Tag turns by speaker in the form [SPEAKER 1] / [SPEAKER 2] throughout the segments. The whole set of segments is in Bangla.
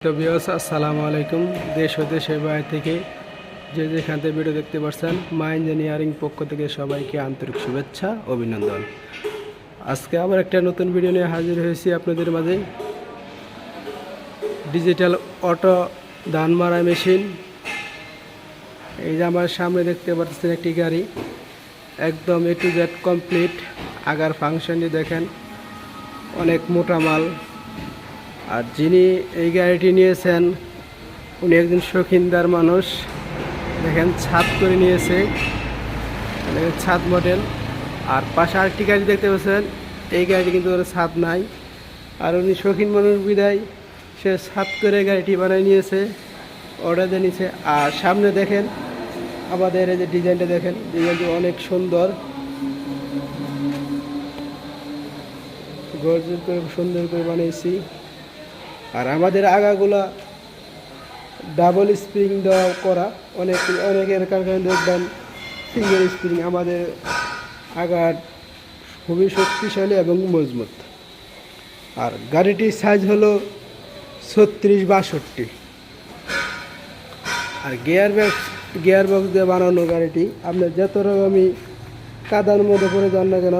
[SPEAKER 1] তো ভিউয়ার্স আসসালামু আলাইকুম। দেশ ও দেশের বাইরে থেকে যে যেখান থেকে ভিডিও দেখতে পাচ্ছেন মা ইঞ্জিনিয়ারিং পক্ষ থেকে সবাইকে আন্তরিক শুভেচ্ছা অভিনন্দন। আজকে আবার একটা নতুন ভিডিও নিয়ে হাজির হয়েছি আপনাদের মাঝে। ডিজিটাল অটো ধান মারা মেশিন। এই যে আমার সামনে দেখতে পাচ্ছেন একটি গাড়ি, একদম A to Z complete. Agar ফাংশনটি দেখেন, অনেক মোটা মাল। আর যিনি এই গাড়িটি নিয়েছেন উনি একজন শৌখিনদার মানুষ। দেখেন ছাদ করে নিয়েছে, ছাদ মডেল। আর পাশে আরেকটি গাড়ি দেখতে পাচ্ছেন, এই গাড়িটি কিন্তু ওর ছাদ নাই। আর উনি শৌখিন মানুষ বিদায় সে ছাদ করে গাড়িটি বানিয়ে নিয়েছে, অর্ডার দিয়ে নিয়েছে। আর সামনে দেখেন আমাদের এই যে ডিজাইনটা দেখেন, ডিজাইনটি অনেক সুন্দর, গর্জন করে সুন্দর করে বানিয়েছি। আর আমাদের আগাগুলা ডাবল স্প্রিং দেওয়া করা, অনেকের কারখানায় দেখবেন সিঙ্গেল স্প্রিং। আমাদের আগার খুবই শক্তিশালী এবং মজবুত। আর গাড়িটির সাইজ হলো 36-62। আর গিয়ার বক্স দিয়ে বানানো গাড়িটি। আপনার যত রকমই কাদার মধ্যে পড়ে যান না কেন,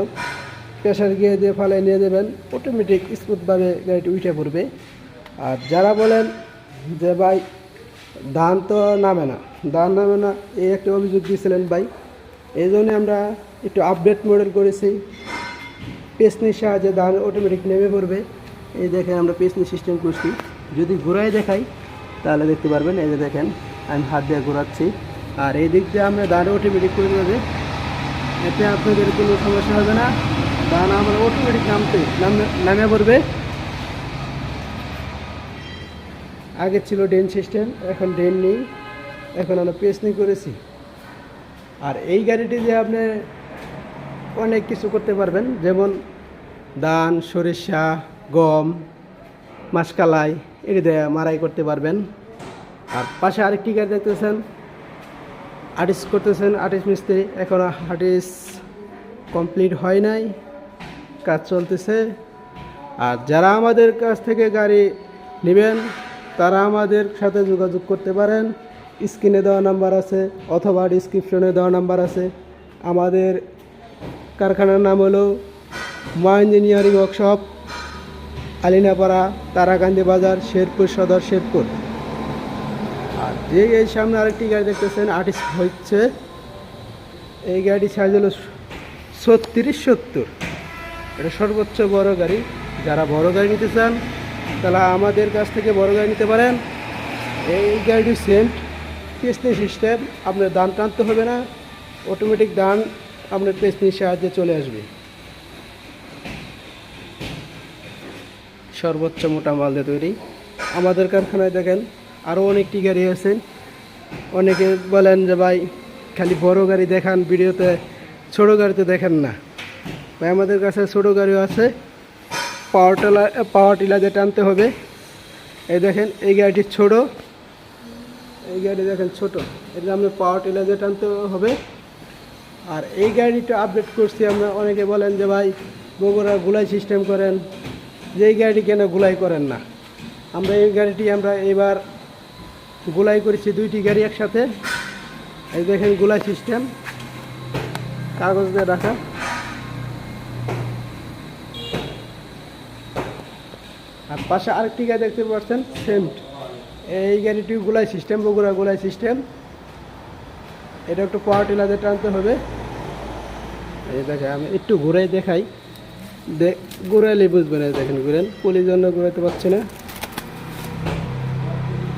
[SPEAKER 1] প্রেশার গিয়ে দিয়ে ফালায় নিয়ে দেবেন, অটোমেটিক স্মুথভাবে গাড়িটি উঠে পড়বে। আর যারা বলেন যে ভাই ধান তো নামে না, এই একটা অভিযোগ দিয়েছিলেন ভাই, এই জন্য আমরা একটু আপডেট মডেল করেছি। পেছনির সাহায্যে ধান অটোমেটিক নেমে পড়বে। এই দেখেন আমরা পেছনি সিস্টেম করছি। যদি ঘোরায় দেখাই তাহলে দেখতে পারবেন। এই যে দেখেন আমি হাত দিয়ে ঘোরাচ্ছি, আর এই দিক দিয়ে আমরা ধান অটোমেটিক করে দেবে। এতে আপনাদের কোনো সমস্যা হবে না, ধান আমরা অটোমেটিক নামে পড়বে। আগে ছিল ড্রেন সিস্টেম, এখন ড্রেন নেই, এখন আমরা পেছনি করেছি। আর এই গাড়িটি দিয়ে আপনি অনেক কিছু করতে পারবেন, যেমন ধান, সরিষা, গম, মাসকালাই এটি দিয়ে মারাই করতে পারবেন। আর পাশে আরেকটি গাড়ি দেখতেছেন, আর্টিস্ট করতেছেন আর্টিস্ট মিস্ত্রি। এখনও আর্টিস্ট কমপ্লিট হয় নাই, কাজ চলতেছে। আর যারা আমাদের কাছ থেকে গাড়ি নেবেন তারা আমাদের সাথে যোগাযোগ করতে পারেন। স্ক্রিনে দেওয়া নাম্বার আছে অথবা ডিসক্রিপশনে দেওয়া নাম্বার আছে। আমাদের কারখানার নাম হলো মা ইঞ্জিনিয়ারিং ওয়ার্কশপ, আলিনাপাড়া, তারাকান্দি বাজার, শেরপুর সদর, শেরপুর। আর যে এই সামনে আরেকটি গাড়ি দেখতেছেন আর্টিস্ট হচ্ছে, এই গাড়ির সাইজ হলো 36-70। এটা সর্বোচ্চ বড় গাড়ি। যারা বড় গাড়ি নিতে চান তাহলে আমাদের কাছ থেকে বড় গাড়ি নিতে পারেন। এই গাড়িটি সেন্ট পেছনি সিস্টেম, আপনার দান টানতে হবে না, অটোমেটিক দান আপনার পেছনির সাহায্যে চলে আসবে। সর্বোচ্চ মোটা মাল দিয়ে তৈরি। আমাদের কারখানায় দেখেন আরও অনেকটি গাড়ি আছে। অনেকে বলেন যে ভাই খালি বড় গাড়ি দেখান ভিডিওতে, ছোটো গাড়িতে দেখেন না। ভাই আমাদের কাছে ছোটো গাড়িও আছে, পাওয়ার টিলার দিয়ে টানতে হবে। এই দেখেন এই গাড়িটি ছোটো, এই গাড়ি দেখেন ছোটো, এটা আপনার পাওয়ার টিলার দিয়ে টানতে হবে। আর এই গাড়িটা আপডেট করছি আমরা। অনেকে বলেন যে ভাই বগুড়া গুলাই সিস্টেম করেন, যে এই গাড়িটি কেন গুলাই করেন না। আমরা এই গাড়িটি আমরা এবার গুলাই করেছি, দুইটি গাড়ি একসাথে। এই দেখেন গুলাই সিস্টেম, কাগজ দিয়ে রাখা। আর পাশে আরেকটি গাড়ি দেখতে পাচ্ছেন সেন্ট, এই গাড়িটি গুলাই সিস্টেম, বগুড়া গুলাই সিস্টেম। এটা একটু পাওয়ার টিলারে টানতে হবে। এই দেখেন আমি একটু ঘুরাই দেখাই, ঘুরাইলে বুঝবেন। এই দেখেন ঘুরেন, পুলির জন্য ঘুরাইতে পারছে না,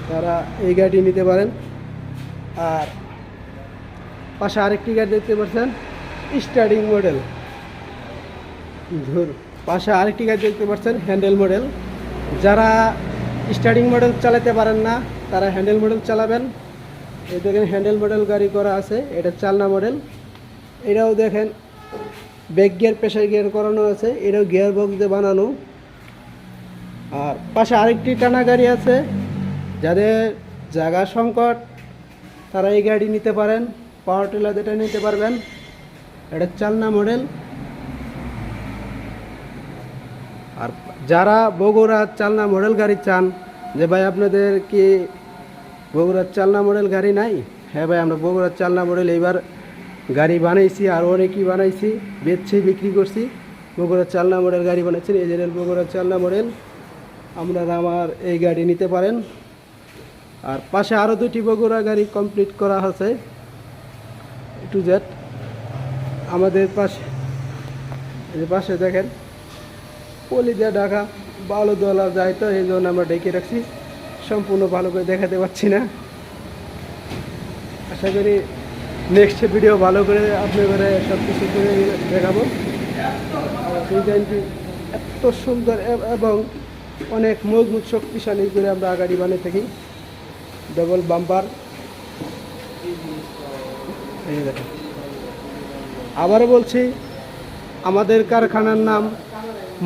[SPEAKER 1] তারা এই গাড়িটি নিতে পারেন। আর পাশে আরেকটি গাড়ি দেখতে পাচ্ছেন স্টার্টিং মডেল, পাশে আরেকটি গাড়ি দেখতে পাচ্ছেন হ্যান্ডেল মডেল। যারা স্টার্টিং মডেল চালাতে পারেন না তারা হ্যান্ডেল মডেল চালাবেন। এই দেখেন হ্যান্ডেল মডেল গাড়ি করা আছে, এটা চালনা মডেল। এটাও দেখেন ব্যাক গিয়ার, প্রেশার গিয়ার করানো আছে, এটাও গিয়ার বক্স দিয়ে বানানো। আর পাশে আরেকটি টানা গাড়ি আছে, যাদের জায়গা সংকট তারা এই গাড়ি নিতে পারেন, পাওয়ার টিলার যেটা নিতে পারবেন। এটা চালনা মডেল। আর যারা বগুড়া চালনা মডেল গাড়ি চান যে ভাই আপনাদের কি বগুড়ার চালনা মডেল গাড়ি নাই? হ্যাঁ ভাই, আমরা বগুড়ার চালনা মডেল এইবার গাড়ি বানাইছি, আর অনেকই বানাইছি, বেচছি, বিক্রি করছি। বগুড়ার চালনা মডেল গাড়ি বানাইছি, এই যে বগুড়ার চালনা মডেল। আপনারা আমার এই গাড়ি নিতে পারেন। আর পাশে আরও 2টি বগুড়া গাড়ি কমপ্লিট করা আছে টু জেড। আমাদের পাশে, এই যে পাশে দেখেন পলি দিয়ে ঢাকা, বালু দোলা যায়, তো এই জন্য আমরা ডেকে রাখছি, সম্পূর্ণ ভালো করে দেখাতে পারছি না। আশা করি নেক্সট ভিডিও ভালো করে আপনাদের সব কিছু করে দেখাবো। ডিজাইনটি এত সুন্দর এবং অনেক মজবুত শক্তিশালী করে আমরা গাড়ি বানিয়ে থাকি। ডবল বাম্পার, এই দেখেন। আবারও বলছি, আমাদের কারখানার নাম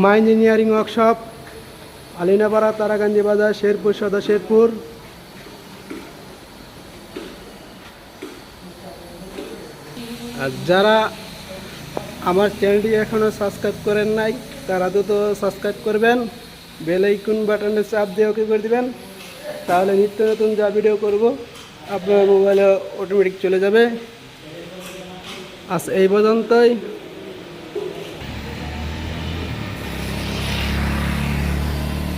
[SPEAKER 1] মা ইঞ্জিনিয়ারিং ওয়ার্কশপ, আলিনাপাড়া, তারাকান্দি বাজার, শেরপুর সদর, শেরপুর। আর যারা আমার চ্যানেলটি এখনও সাবস্ক্রাইব করেন নাই, তারা দ্রুত সাবস্ক্রাইব করবেন, বেল আইকন বাটনে চাপ দিয়ে ওকে করে দেবেন। তাহলে নিত্য নতুন যা ভিডিও করব আপনার মোবাইলে অটোমেটিক চলে যাবে। আজ এই পর্যন্তই।